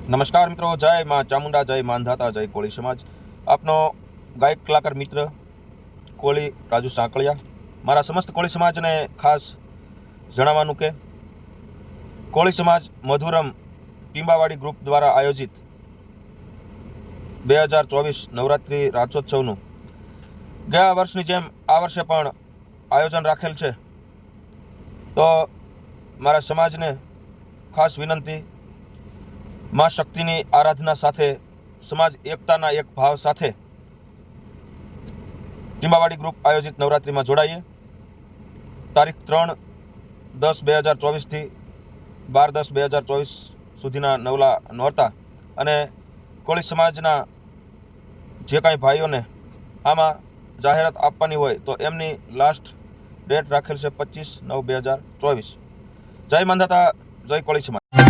નમસ્કાર મિત્રો, જય માં ચામુંડા, જય માંધાતા, જય કોળી સમાજ. આપનો ગાયક કલાકાર મિત્ર કોળી રાજુ સાંકળિયા. મારા સમસ્ત કોળી સમાજને ખાસ જણાવવાનું કે કોળી સમાજ મધુરમ ટીંબાવાડી ગ્રુપ દ્વારા આયોજિત 2024 નવરાત્રિ રાસોત્સવનું ગયા વર્ષની જેમ આ વર્ષે પણ આયોજન રાખેલ છે. તો મારા સમાજને ખાસ વિનંતી, માં શક્તિની આરાધના સાથે, સમાજ એકતાના એક ભાવ સાથે ટીંબાવાડી ગ્રુપ આયોજિત નવરાત્રિમાં જોડાઈએ. તારીખ 3/10/2024 થી 12/10/2024 સુધીના નવલા નોરતા. અને કોળી સમાજના જે કાંઈ ભાઈઓને આમાં જાહેરાત આપવાની હોય તો એમની લાસ્ટ ડેટ રાખેલ છે 25/9/2024. જય માંધાતા, જય કોળી સમાજ.